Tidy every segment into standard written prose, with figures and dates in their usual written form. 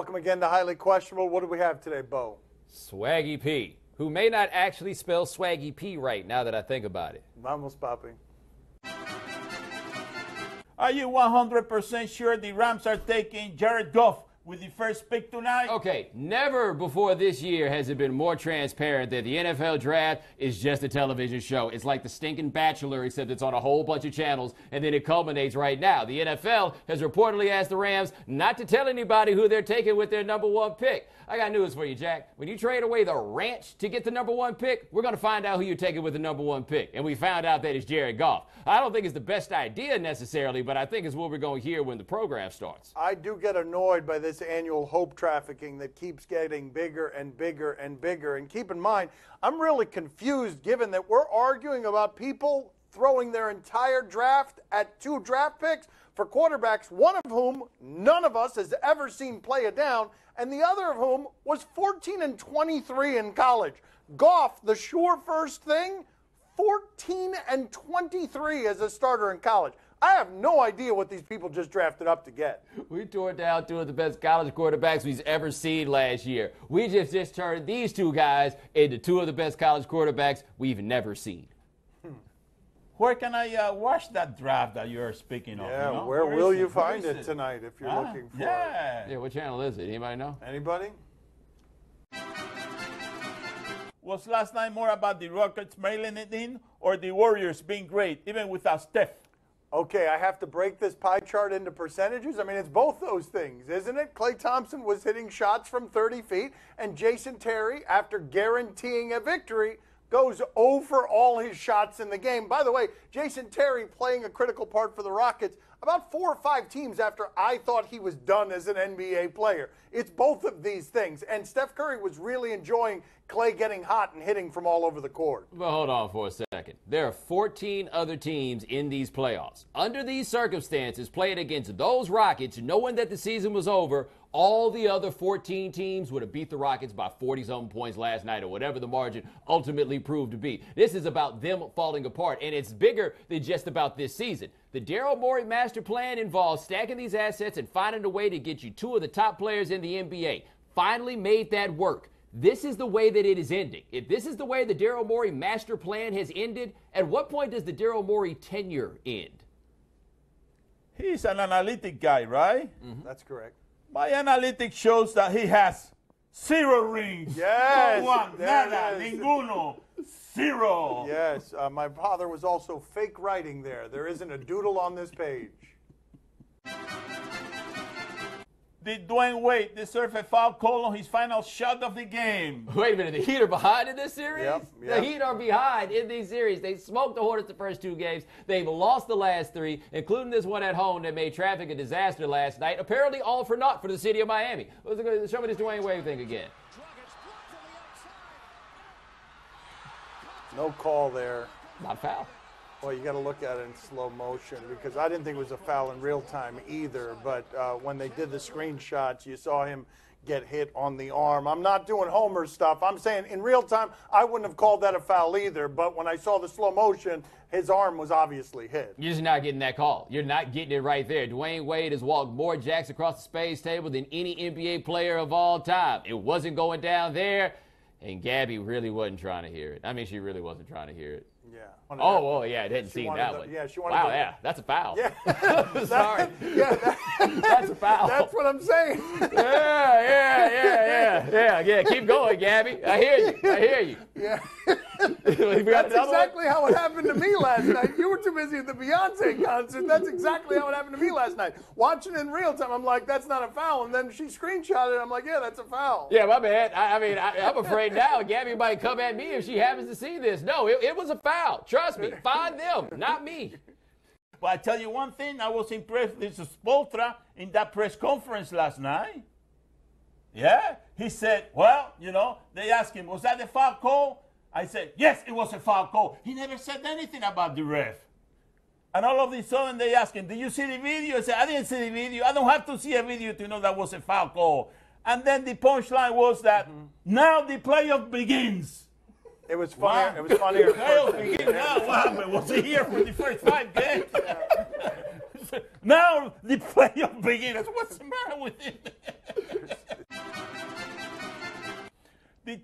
Welcome again to Highly Questionable. What do we have today, Bo? Swaggy P, who may not actually spell Swaggy P right now that I think about it. Vamos, papi. Are you 100% sure the Rams are taking Jared Goff with the first pick tonight? Okay, never before this year has it been more transparent that the NFL draft is just a television show. It's like the stinking Bachelor, except it's on a whole bunch of channels, and then it culminates right now. The NFL has reportedly asked the Rams not to tell anybody who they're taking with their number one pick. I got news for you, Jack. When you trade away the ranch to get the number one pick, we're going to find out who you're taking with the number one pick. And we found out that it's Jared Goff. I don't think it's the best idea necessarily, but I think it's what we're going to hear when the program starts. I do get annoyed by this annual hope trafficking that keeps getting bigger and bigger and bigger. And keep in mind, I'm really confused given that we're arguing about people throwing their entire draft at 2 draft picks for quarterbacks, one of whom none of us has ever seen play a down, and the other of whom was 14 and 23 in college. Goff, the sure first thing, 14 and 23 as a starter in college. I have no idea what these people just drafted up to get. We tore down 2 of the best college quarterbacks we've ever seen last year. We just turned these 2 guys into 2 of the best college quarterbacks we've never seen. Where can I watch that draft that you're speaking of? Yeah, you know? where will you Where find is it tonight if you're looking for it? Yeah, what channel is it? Anybody know? Anybody? Was last night more about the Rockets mailing it in or the Warriors being great, even without Steph? Okay, I have to break this pie chart into percentages. I mean, it's both those things, isn't it? Klay Thompson was hitting shots from 30 feet, and Jason Terry, after guaranteeing a victory, goes 0 for all his shots in the game. By the way, Jason Terry playing a critical part for the Rockets about 4 or 5 teams after I thought he was done as an NBA player. It's both of these things. And Steph Curry was really enjoying Klay getting hot and hitting from all over the court. Well, hold on for a second. There are 14 other teams in these playoffs. Under these circumstances, playing against those Rockets, knowing that the season was over, all the other 14 teams would have beat the Rockets by 40-something points last night or whatever the margin ultimately proved to be. This is about them falling apart, and it's bigger than just about this season. The Daryl Morey master plan involves stacking these assets and finding a way to get you 2 of the top players in the NBA. Finally made that work. This is the way that it is ending. If this is the way the Daryl Morey master plan has ended, at what point does the Daryl Morey tenure end? He's an analytic guy, right? Mm-hmm. That's correct. My analytics shows that he has 0 rings. Yes. No one, nada, ninguno, 0. Yes, my father was also fake writing there. There isn't a doodle on this page. Did Dwayne Wade deserve a foul call on his final shot of the game? Wait a minute, the Heat are behind in this series? Yep. The Heat are behind in these series. They smoked the Hornets the first 2 games. They've lost the last 3, including this one at home that made traffic a disaster last night. Apparently all for naught for the city of Miami. Show me this Dwayne Wade thing again. No call there. Not foul. Well, you got to look at it in slow motion because I didn't think it was a foul in real time either. But when they did the screenshots, you saw him get hit on the arm. I'm not doing Homer stuff. I'm saying in real time, I wouldn't have called that a foul either. But when I saw the slow motion, his arm was obviously hit. You're just not getting that call. You're not getting it right there. Dwayne Wade has walked more jacks across the space table than any NBA player of all time. It wasn't going down there, and Gabby really wasn't trying to hear it. I mean, she really wasn't trying to hear it. Yeah. Oh, well, yeah, I didn't see that one. Yeah, she wanted wow, to, yeah, that's a foul. Yeah. Sorry. That's a foul. That's what I'm saying. Yeah. Keep going, Gabby. I hear you. Yeah. That's exactly how it happened to me last night. You were too busy at the Beyonce concert. That's exactly how it happened to me last night. Watching in real time, I'm like, that's not a foul. And then she screenshotted it. I'm like, yeah, that's a foul. Yeah, my bad. I'm afraid now Gabby might come at me if she happens to see this. No, it was a foul. Trust me. Find them, not me. But I tell you one thing, I was impressed with Spolstra in that press conference last night. Yeah, he said, well, they asked him, was that a foul call? I said, yes, it was a foul call. He never said anything about the ref. And all of a sudden they asked him, did you see the video? I said, I didn't see the video. I don't have to see a video to know that was a foul call. And then the punchline was that now the playoff begins. It was funnier. Wow. It was funnier. The playoff begins now. What happened? Was he here for the first 5 games? Now the playoff begins. What's the matter with him?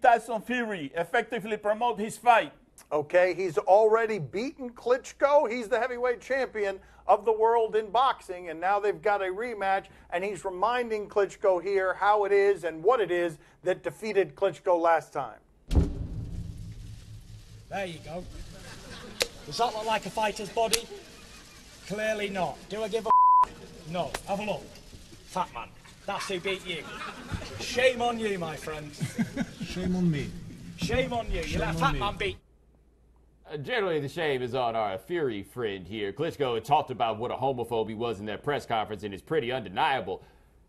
Tyson Fury effectively promote his fight? Okay, he's already beaten Klitschko. He's the heavyweight champion of the world in boxing, and now they've got a rematch, and he's reminding Klitschko here how it is and what it is that defeated Klitschko last time. There you go. Does that look like a fighter's body? Clearly not. Do I give a No. Have a look. Fat man. That's who beat you. Shame on you, my friend. Shame on me. Shame on you. You let a fat man beat. Generally, the shame is on our Fury friend here. Klitschko had talked about what a homophobe he was in that press conference, and it's pretty undeniable.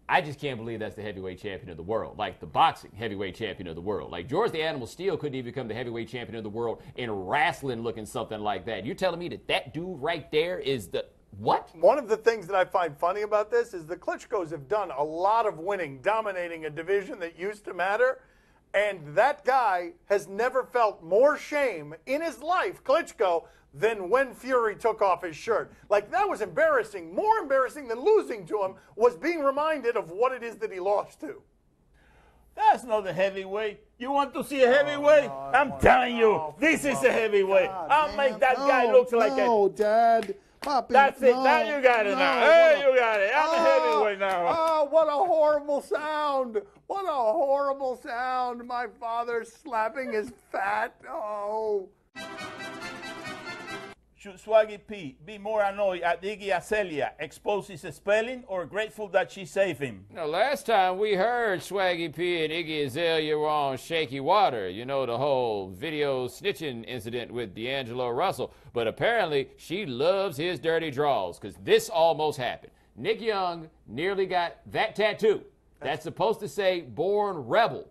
I just can't believe that's the heavyweight champion of the world, like the boxing heavyweight champion of the world. Like George the Animal Steel couldn't even become the heavyweight champion of the world in wrestling looking something like that. You're telling me that dude right there is the what? One of the things that I find funny about this is the Klitschkos have done a lot of winning, dominating a division that used to matter. And that guy has never felt more shame in his life, Klitschko, than when Fury took off his shirt. Like, that was embarrassing. More embarrassing than losing to him was being reminded of what it is that he lost to. That's not a heavyweight. You want to see a heavyweight? I'm telling you, this is a heavyweight. I'll make that guy look like a... No, Dad. Poppy, That's it. no, Now you got it no, now. Hey, you got it. I'm a heavyweight now. Oh, what a horrible sound. What a horrible sound. My father slapping his fat. Oh. Should Swaggy P be more annoyed at Iggy Azalea expose his spelling or grateful that she saved him? You know, last time we heard Swaggy P and Iggy Azalea were on shaky water. You know, the whole video snitching incident with D'Angelo Russell. But apparently, she loves his dirty draws, because this almost happened. Nick Young nearly got that tattoo. That's supposed to say Born Rebel.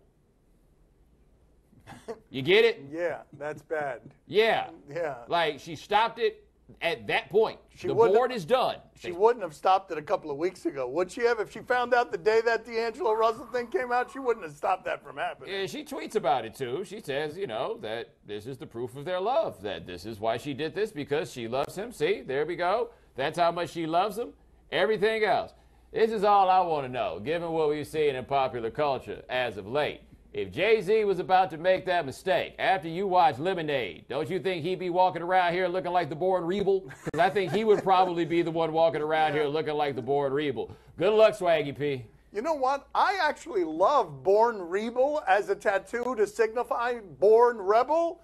You get it? Yeah, that's bad. Yeah. Yeah. Like, she stopped it at that point. The wouldn't board have- is done. She wouldn't have stopped it a couple of weeks ago, would she have? If she found out the day that D'Angelo Russell thing came out, she wouldn't have stopped that from happening. Yeah, she tweets about it too. She says, you know, that this is the proof of their love, that this is why she did this, because she loves him. See, there we go. That's how much she loves him. Everything else. This is all I want to know, given what we've seen in popular culture as of late. If Jay-Z was about to make that mistake after you watch Lemonade, don't you think he'd be walking around here looking like the Born Rebel? Because I think he would probably be the one walking around here looking like the Born Rebel. Good luck, Swaggy P. You know what? I actually love Born Rebel as a tattoo to signify Born Rebel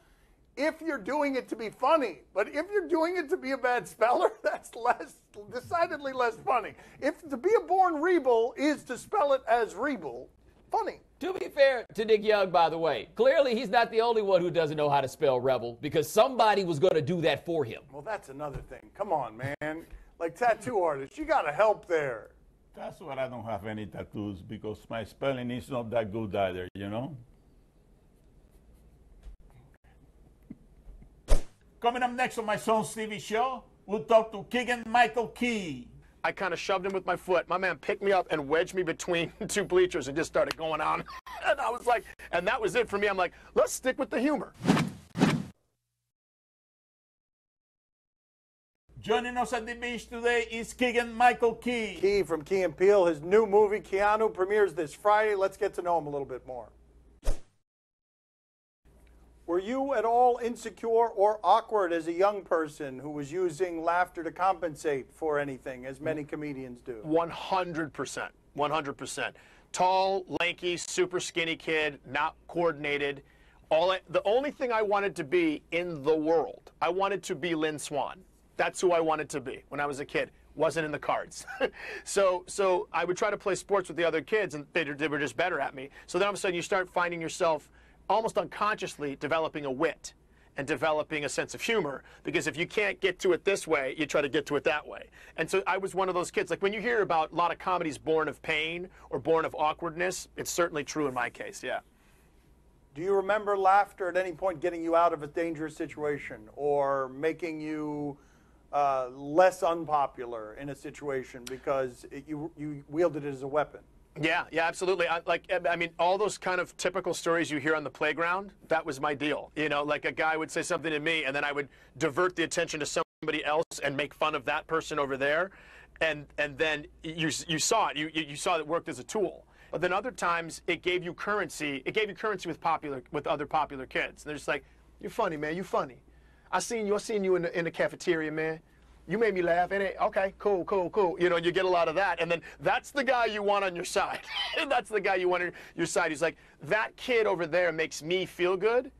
if you're doing it to be funny. But if you're doing it to be a bad speller, that's decidedly less funny. If to be a Born Rebel is to spell it as Rebel, funny. To be fair to Nick Young, by the way, clearly he's not the only one who doesn't know how to spell rebel, because somebody was going to do that for him. Well, that's another thing. Come on, man. Like tattoo artists, you got to help there. That's why I don't have any tattoos, because my spelling is not that good either, you know? Coming up next on my son's TV show, we'll talk to Keegan-Michael Key. I kind of shoved him with my foot. My man picked me up and wedged me between two bleachers and just started going on. And I was like, and that was it for me. I'm like, let's stick with the humor. Joining us at the beach today is Keegan-Michael Key. Key from Key and Peele, his new movie, Keanu, premieres this Friday. Let's get to know him a little bit more. Were you at all insecure or awkward as a young person who was using laughter to compensate for anything, as many comedians do? 100%. 100%. Tall, lanky, super skinny kid, not coordinated. The only thing I wanted to be in the world, I wanted to be Lynn Swan. That's who I wanted to be when I was a kid. Wasn't in the cards. So I would try to play sports with the other kids, and they were just better at me. So then all of a sudden you start finding yourself almost unconsciously developing a wit and developing a sense of humor, because if you can't get to it this way, you try to get to it that way. And so I was one of those kids. Like when you hear about a lot of comedies born of pain or born of awkwardness, it's certainly true in my case, yeah. Do you remember laughter at any point getting you out of a dangerous situation or making you less unpopular in a situation because you wielded it as a weapon? Yeah, absolutely. I mean, all those kind of typical stories you hear on the playground, that was my deal. You know, like a guy would say something to me, and then I would divert the attention to somebody else and make fun of that person over there. And then you saw it. You saw it worked as a tool. But then other times it gave you currency. It gave you currency with other popular kids. And they're just like, "You're funny, man. You funny. I seen you in the cafeteria, man. You made me laugh. Okay, cool, cool, cool." You know, you get a lot of that. And then that's the guy you want on your side. That's the guy you want on your side. He's like, "That kid over there makes me feel good."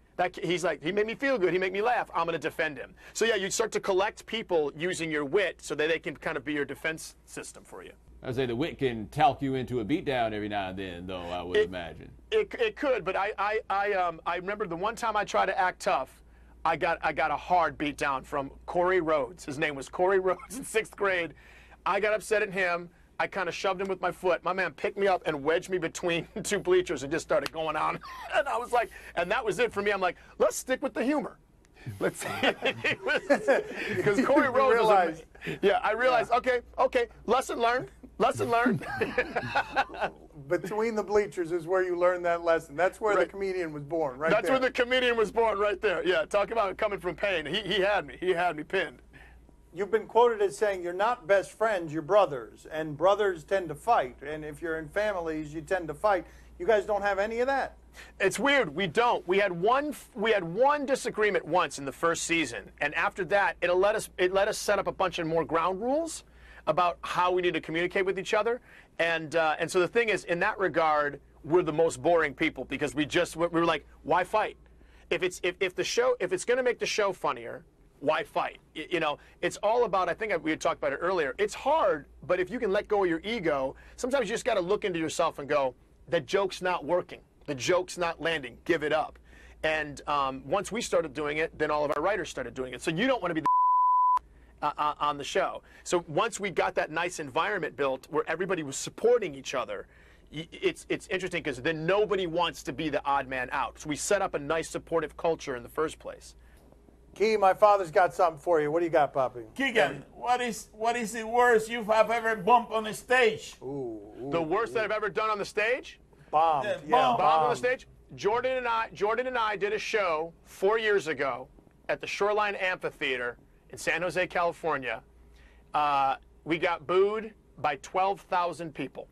He's like, "He made me feel good. He made me laugh. I'm going to defend him." So yeah, you start to collect people using your wit so that they can kind of be your defense system for you. I'd say the wit can talk you into a beatdown every now and then, though, I would imagine. It could, but I remember the one time I tried to act tough, I got a hard beat down from Corey Rhodes. His name was Corey Rhodes in 6th grade. I got upset at him. I kind of shoved him with my foot. My man picked me up and wedged me between 2 bleachers and just started going on. And I was like, and that was it for me. I'm like, let's stick with the humor. Let's see. Because Corey Rhodes realized. Yeah, I realized, okay, lesson learned. Lesson learned. Between the bleachers is where you learn that lesson. That's where the comedian was born, right That's there. where the comedian was born, right there. Yeah, talk about coming from pain. He had me. He had me pinned. You've been quoted as saying you're not best friends, you're brothers, and brothers tend to fight. And if you're in families, you tend to fight. You guys don't have any of that. It's weird. We don't. We had one disagreement once in the first season, and after that, it let us set up a bunch of more ground rules about how we need to communicate with each other. And so the thing is, in that regard, we're the most boring people because we were like, why fight? If it's going to make the show funnier, why fight? You know, it's all about, I think we had talked about it earlier, it's hard, but if you can let go of your ego, sometimes you just got to look into yourself and go, the joke's not working. The joke's not landing. Give it up. And once we started doing it, then all of our writers started doing it. So you don't want to be the on the show. So once we got that nice environment built where everybody was supporting each other, it's interesting because then nobody wants to be the odd man out. So we set up a nice supportive culture in the first place. Key, my father's got something for you. What do you got, Poppy? Keegan, what is the worst you have ever bumped on the stage? The worst that I've ever done on the stage? Bombed. Yeah, Yeah, bombed. On the stage? Jordan and I did a show 4 years ago at the Shoreline Amphitheater in San Jose, California. We got booed by 12,000 people.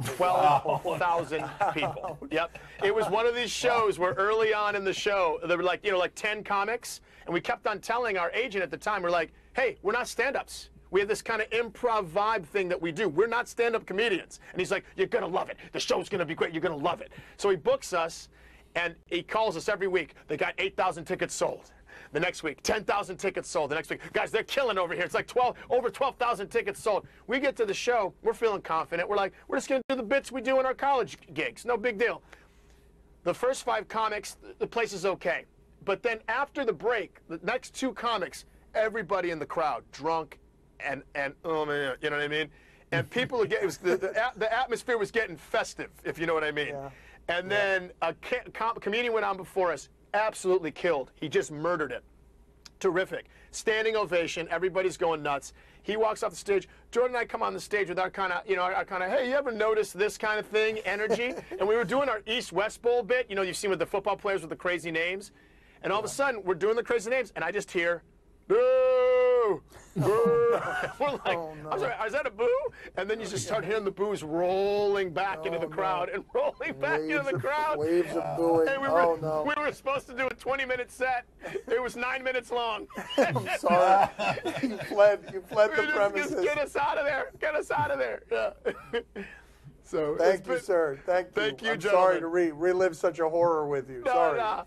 12,000 people. Yep. It was one of these shows where early on in the show, there were like 10 comics, and we kept on telling our agent at the time, we're like, hey, we're not stand-ups. We have this kind of improv vibe thing that we do. We're not stand-up comedians. And he's like, you're going to love it. The show's going to be great. You're going to love it. So he books us, and he calls us every week. They got 8,000 tickets sold. The next week, 10,000 tickets sold. The next week, guys, they're killing over here. It's like over 12,000 tickets sold. We get to the show. We're feeling confident. We're like, we're just going to do the bits we do in our college gigs. No big deal. The first 5 comics, the place is okay. But then after the break, the next 2 comics, everybody in the crowd, drunk, and oh man, you know what I mean? And people are getting, the atmosphere was getting festive, if you know what I mean. Yeah. And then a comedian went on before us, absolutely killed. He just murdered it. Terrific. Standing ovation. Everybody's going nuts. He walks off the stage. Jordan and I come on the stage with our kind of, hey, you ever notice this kind of thing, energy? And we were doing our East-West Bowl bit. You know, you've seen with the football players with the crazy names. And all of a sudden, we're doing the crazy names, and I just hear, boo! Boo! We're like, Oh, no. I'm sorry, is that a boo? And then you just start hearing the boos rolling back into the crowd and rolling back into the crowd. Waves of booing. And we were supposed to do a 20-minute set. It was 9 minutes long. I'm sorry. You fled the Just premises. get us out of there. Get us out of there. Yeah. So Thank you, sir. Thank you. Thank you, I'm sorry gentlemen. to relive such a horror with you. Sorry. No.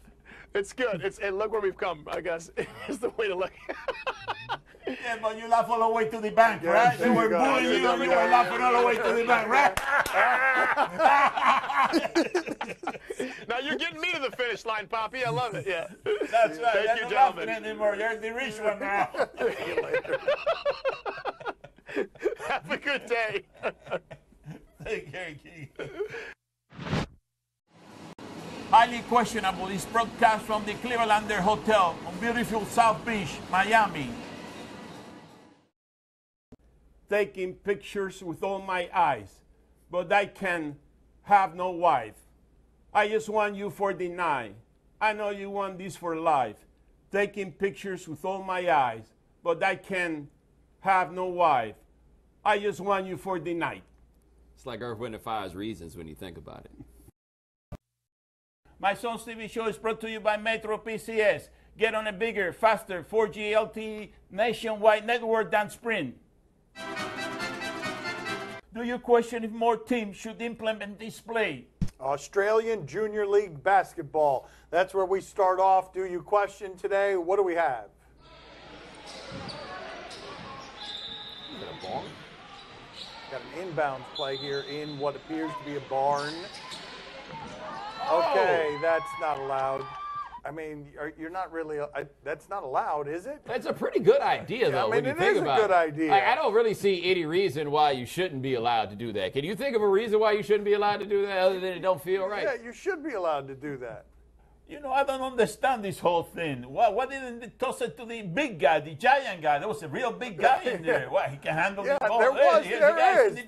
It's good. And look where we've come, I guess, is the way to look. Yeah, but you laugh all the way to the bank, Yeah, right? there They you were go. booing you, and you were laughing all the way to the bank, right? Now you're getting me to the finish line, Poppy. I love it. Yeah. That's right. Thank you, You're not laughing gentlemen. anymore. You're the rich one now. See you later. Have a good day. Take care, Keith. Highly questionable is broadcast from the Clevelander Hotel on beautiful South Beach, Miami. Taking pictures with all my eyes, but I can have no wife. I just want you for the night. I know you want this for life. Taking pictures with all my eyes, but I can have no wife. I just want you for the night. It's like Earth, Wind, and Fire's Reasons when you think about it. My Son's TV show is brought to you by Metro PCS. Get on a bigger, faster 4G LTE nationwide network than Sprint. Do you question if more teams should implement this play? Australian Junior League Basketball. That's where we start off. Do you question today? What do we have? Is it a barn? Got an inbounds play here in what appears to be a barn. Okay, that's not allowed. I mean, you're not really. That's not allowed, is it? That's a pretty good idea, though. I mean, when you it think is a about good it. idea. I don't really see any reason why you shouldn't be allowed to do that. Can you think of a reason why you shouldn't be allowed to do that other than it don't feel right? Yeah, you should be allowed to do that. You know, I don't understand this whole thing. Why didn't they toss it to the big guy, the giant guy? There was a real big guy in there. What, he can handle the ball? There is,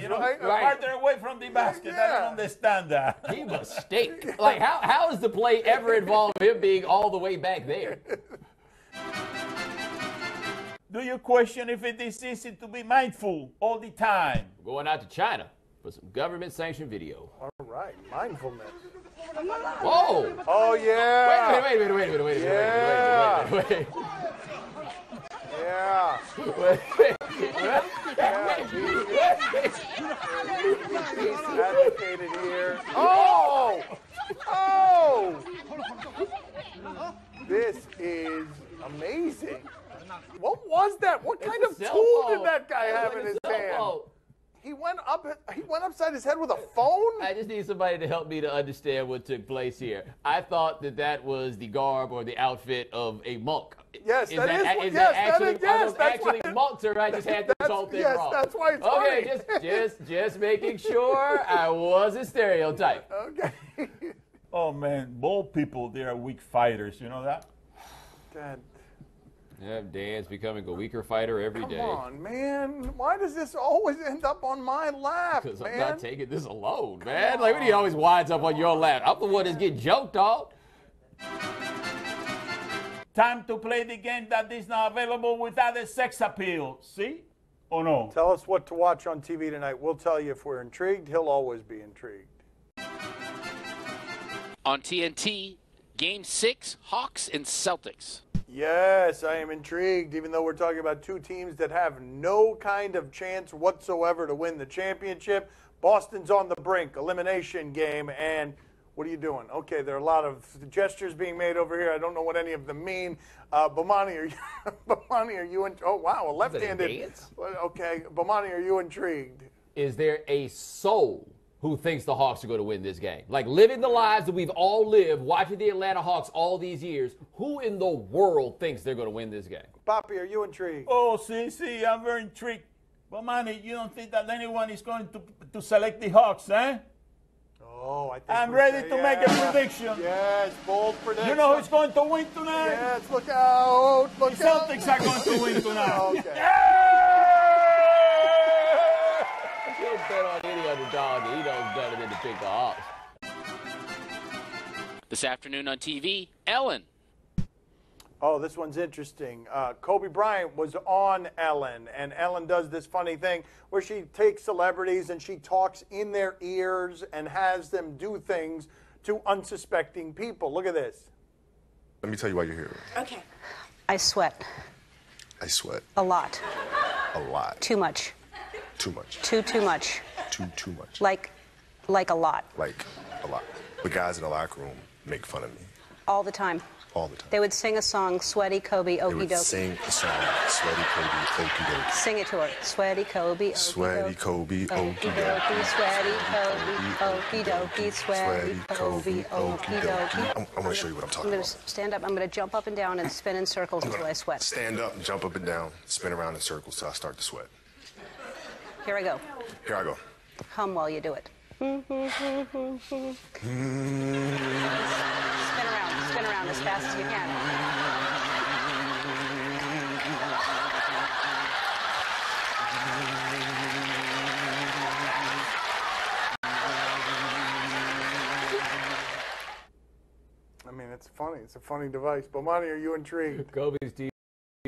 You know, right? farther away from the basket. I don't understand that. He must stink. Like, how is the play ever involved him being all the way back there? Do you question if it is easy to be mindful all the time? Going out to China for some government-sanctioned video. All right, mindfulness. Whoa! Oh yeah. Wait a minute. Yeah. Advocated here. Oh! This is amazing. What was that? What kind of tool did that guy have in his hand? He went upside his head with a phone? I just need somebody to help me to understand what took place here. I thought that was the garb or the outfit of a monk. Yes, Are those actually monks, or I just had this whole thing wrong? Yes, that's why it's okay, funny. just making sure I wasn't stereotyped. Okay. Oh man, bald people, they are weak fighters. You know that? Dad. Yeah, Dan's becoming a weaker fighter every day. Come on, man. Why does this always end up on my lap, Because man? I'm not taking this alone, man. Like, when he always winds up on your lap. I'm the one that's getting joked on. Time to play the game that is now available without a sex appeal. See? Or no? Tell us what to watch on TV tonight. We'll tell you if we're intrigued. He'll always be intrigued. On TNT, Game 6, Hawks and Celtics. Yes, I am intrigued, even though we're talking about two teams that have no kind of chance whatsoever to win the championship. Boston's on the brink, elimination game, and what are you doing? Okay, there are a lot of gestures being made over here. I don't know what any of them mean. Bomani, are you oh, wow, a left-handed. Dance? Okay, Bomani, are you intrigued? Is there a soul who thinks the Hawks are going to win this game? Like, living the lives that we've all lived, watching the Atlanta Hawks all these years, who in the world thinks they're going to win this game? Poppy, are you intrigued? Oh, see, I'm very intrigued. But Manny, you don't think that anyone is going to select the Hawks, eh? Oh, I think I'm ready to make a prediction. Yes, bold prediction. You know who's going to win tonight? Yes, look out. Look The out. Celtics are going to win tonight. Okay. He'll bet on any underdog, and he knows better than to pick the Hawks. This afternoon on TV, Ellen. Oh, this one's interesting. Kobe Bryant was on Ellen, and Ellen does this funny thing where she takes celebrities and she talks in their ears and has them do things to unsuspecting people. Look at this. Let me tell you why you're here. Okay. I sweat. I sweat A lot. a lot. Too much. Too much. Too much. Too much. Like a lot. Like a lot. The guys in the locker room make fun of me All the time. all the time. They would sing a song, Sweaty Kobe, They Okie would Dokie. sing a song, Sweaty Kobe, Okie Dokie. Sing it to her. Sweaty Kobe, Okie Sweaty Dokie. Kobe, Okie Okie Dokie. Dokie, Sweaty Kobe, Okie Dokie, Sweaty Kobe, Okie Dokie. I'm going to show you what I'm I'm talking going to about. stand up. I'm going to jump up and down and spin in circles I'm until gonna I sweat. Stand up, jump up and down, spin around in circles till I start to sweat. Here I go. Here I go. Hum while you do it. Spin around as fast as you can. I mean, it's funny. It's a funny device. Bomani, are you intrigued? Kobe's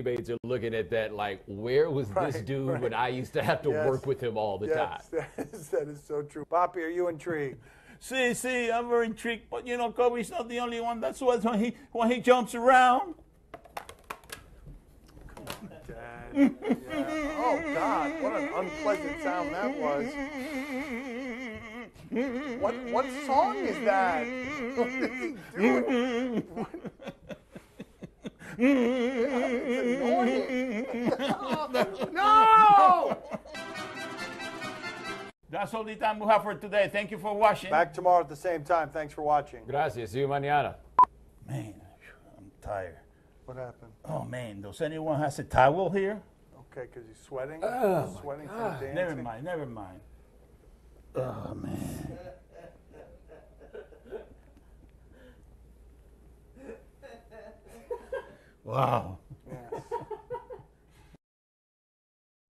teammates are looking at that like, where was this dude when I used to have to work with him all the time? That is so true. Poppy, are you intrigued? See, I'm very intrigued. But, you know, Kobe's not the only one. That's what when he jumps around. Dad. Yeah. Oh, God, what an unpleasant sound that was. What song is that? What is he doing? It's annoying. No! That's all the time we have for today. Thank you for watching. Back tomorrow at the same time. Thanks for watching. Gracias. See you mañana. Man, I'm tired. What happened? Oh, man, does anyone has a towel here? Okay, because he's sweating. Oh, He's sweating from dancing. Never mind. Oh, man. Wow.